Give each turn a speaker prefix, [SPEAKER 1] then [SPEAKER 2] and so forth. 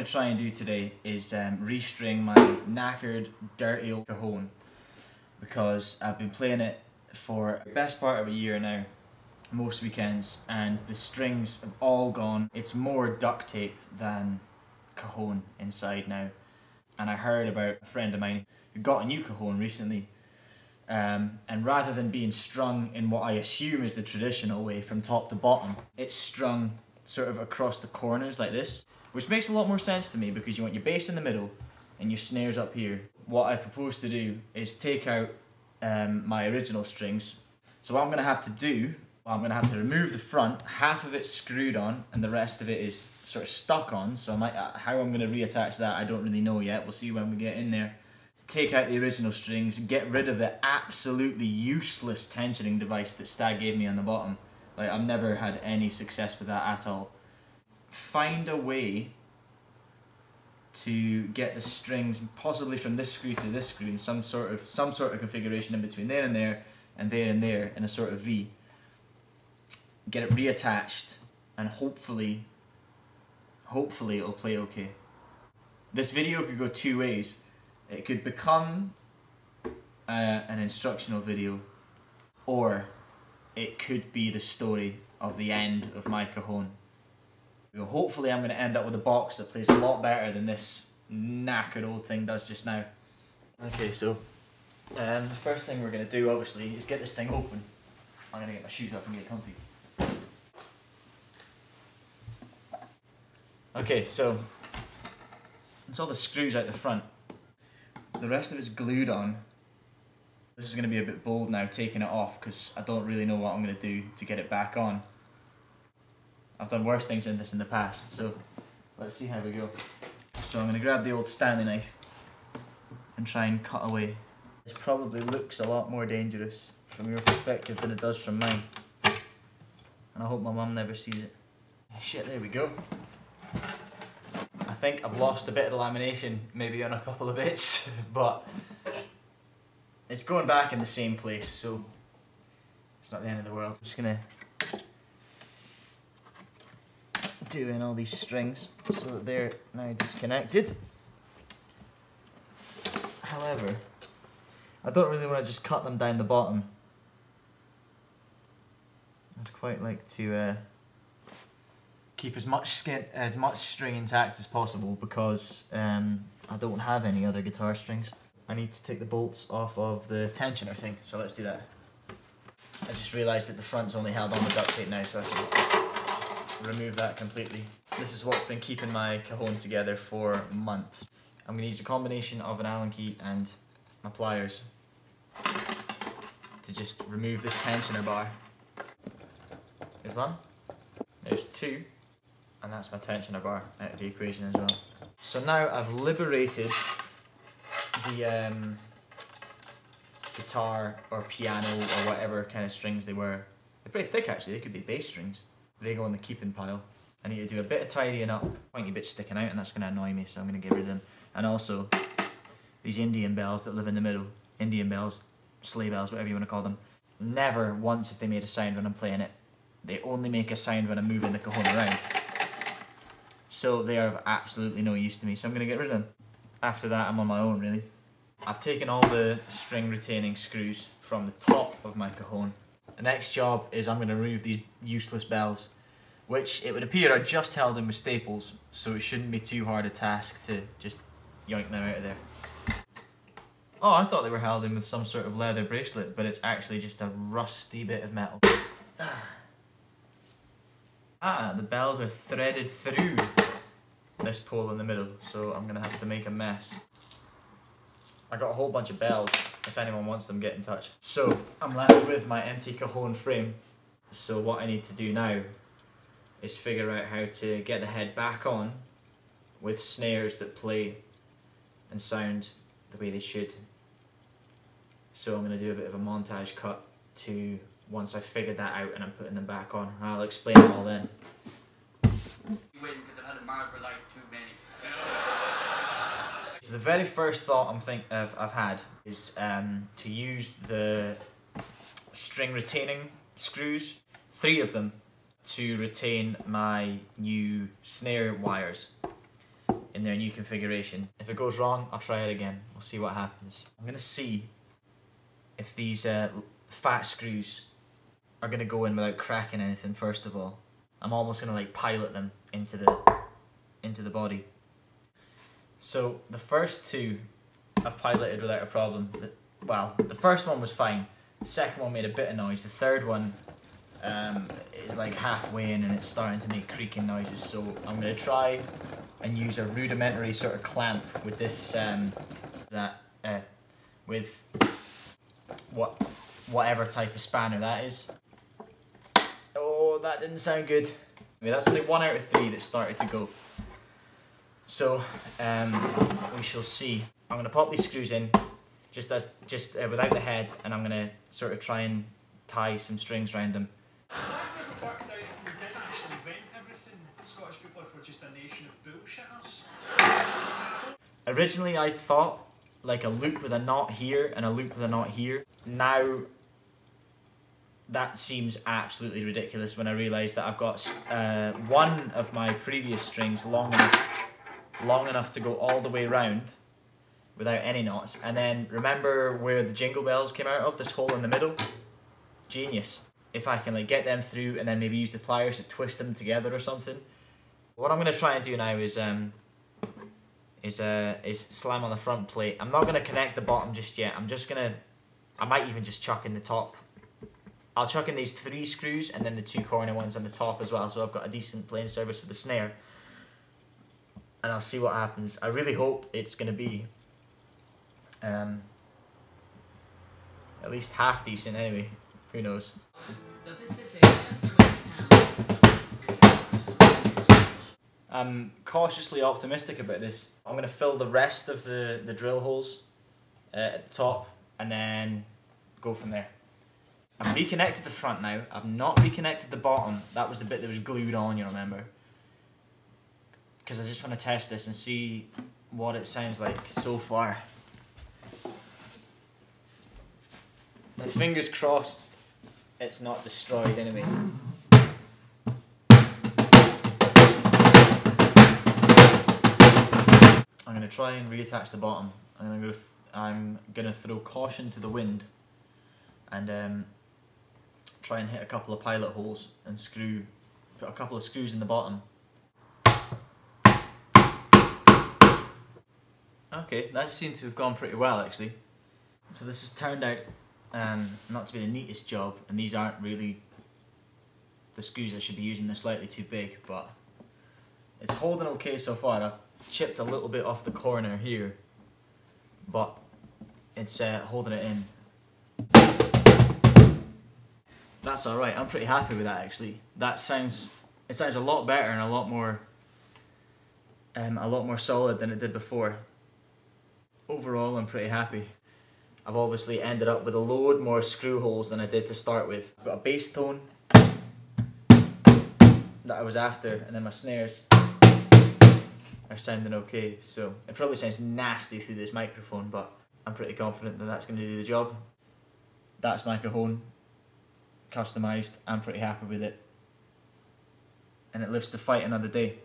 [SPEAKER 1] to try and do today is restring my knackered, dirty old cajon, because I've been playing it for the best part of a year now, most weekends, and the strings have all gone. It's more duct tape than cajon inside now. And I heard about a friend of mine who got a new cajon recently, and rather than being strung in what I assume is the traditional way from top to bottom, it's strung sort of across the corners like this, which makes a lot more sense to me because you want your bass in the middle and your snares up here. What I propose to do is take out my original strings. So what I'm going to have to do, I'm going to have to remove the front, half of it's screwed on and the rest of it is sort of stuck on, so how I'm going to reattach that I don't really know yet, we'll see when we get in there. Take out the original strings, get rid of the absolutely useless tensioning device that Stagg gave me on the bottom. Like, I've never had any success with that at all. Find a way to get the strings possibly from this screw to this screw in some sort of configuration in between there and there and there and there in a sort of V. Get it reattached and hopefully it'll play okay. This video could go two ways. It could become an instructional video, or it could be the story of the end of my cajon. Hopefully I'm going to end up with a box that plays a lot better than this knackered old thing does just now. Okay, so the first thing we're going to do obviously is get this thing open. I'm going to get my shoes up and get comfy. Okay, so it's all the screws out the front. The rest of it's glued on. This is going to be a bit bold now, taking it off, because I don't really know what I'm going to do to get it back on. I've done worse things in this in the past, so let's see how we go. So I'm going to grab the old Stanley knife and try and cut away. This probably looks a lot more dangerous from your perspective than it does from mine. And I hope my mum never sees it. Shit, there we go. I think I've lost a bit of the lamination, maybe on a couple of bits, but it's going back in the same place, so it's not the end of the world. I'm just gonna do in all these strings so that they're now disconnected. However, I don't really want to just cut them down the bottom. I'd quite like to keep as much string intact as possible, because I don't have any other guitar strings. I need to take the bolts off of the tensioner thing, so let's do that. I just realised that the front's only held on with duct tape now, so I can just remove that completely. This is what's been keeping my cajon together for months. I'm going to use a combination of an Allen key and my pliers to just remove this tensioner bar. There's one, there's two, and that's my tensioner bar out of the equation as well. So now I've liberated the guitar or piano or whatever kind of strings they were. They're pretty thick actually, they could be bass strings. They go in the keeping pile. I need to do a bit of tidying up, pointy bits sticking out, and that's going to annoy me, so I'm going to get rid of them. And also, these Indian bells that live in the middle, Indian bells, sleigh bells, whatever you want to call them, never once have they made a sound when I'm playing it. They only make a sound when I'm moving the cajon around. So they are of absolutely no use to me, so I'm going to get rid of them. After that, I'm on my own, really. I've taken all the string retaining screws from the top of my cajon. The next job is I'm going to remove these useless bells, which it would appear are just held in with staples, so it shouldn't be too hard a task to just yoink them out of there. Oh, I thought they were held in with some sort of leather bracelet, but it's actually just a rusty bit of metal. Ah, the bells are threaded through this pole in the middle, so I'm gonna have to make a mess. I got a whole bunch of bells. If anyone wants them, get in touch. So I'm left with my empty cajon frame. So what I need to do now is figure out how to get the head back on with snares that play and sound the way they should. So I'm gonna do a bit of a montage cut to once I've figured that out and I'm putting them back on. I'll explain it all then. So the very first thought I've had is to use the string retaining screws, 3 of them, to retain my new snare wires. in their new configuration. If it goes wrong, I'll try it again. We'll see what happens. I'm gonna see if these fat screws are gonna go in without cracking anything first of all. I'm almost gonna like pilot them into the body. So the first two I've piloted without a problem. Well, the first one was fine. The second one made a bit of noise. The third one is like halfway in and it's starting to make creaking noises. So I'm gonna try and use a rudimentary sort of clamp with this with whatever type of spanner that is. Oh, that didn't sound good. I mean, that's only 1 out of 3 that started to go. So we shall see. I'm gonna pop these screws in, just without the head, and I'm gonna sort of try and tie some strings around them.
[SPEAKER 2] I've never worked out if we did actually rent everything. Scottish people are just a nation of bullshitters.
[SPEAKER 1] Originally, I thought like a loop with a knot here and a loop with a knot here. Now, that seems absolutely ridiculous when I realise that I've got one of my previous strings long enough to go all the way around without any knots, and then remember where the jingle bells came out of, this hole in the middle? Genius. If I can like get them through and then maybe use the pliers to twist them together or something. What I'm going to try and do now is slam on the front plate. I'm not going to connect the bottom just yet. I might even just chuck in the top. I'll chuck in these 3 screws and then the 2 corner ones on the top as well, so I've got a decent playing surface for the snare. And I'll see what happens. I really hope it's going to be at least half decent anyway. Who knows?
[SPEAKER 3] The Pacific, just £20.
[SPEAKER 1] I'm cautiously optimistic about this. I'm going to fill the rest of the drill holes at the top and then go from there. I've reconnected the front now. I've not reconnected the bottom. That was the bit that was glued on, you remember? Because I just want to test this and see what it sounds like so far. And fingers crossed it's not destroyed anyway. I'm going to try and reattach the bottom. I'm going to throw caution to the wind and try and hit a couple of pilot holes and put a couple of screws in the bottom. Okay, that seemed to have gone pretty well actually. So this has turned out not to be the neatest job, and these aren't really the screws I should be using. They're slightly too big, but it's holding okay so far. I've chipped a little bit off the corner here, but it's holding it in. That's alright, I'm pretty happy with that actually. It sounds a lot better and a lot more solid than it did before. Overall, I'm pretty happy. I've obviously ended up with a load more screw holes than I did to start with. I've got a bass tone that I was after, and then my snares are sounding okay. So it probably sounds nasty through this microphone, but I'm pretty confident that that's going to do the job. That's my Cajon, customised. I'm pretty happy with it, and it lives to fight another day.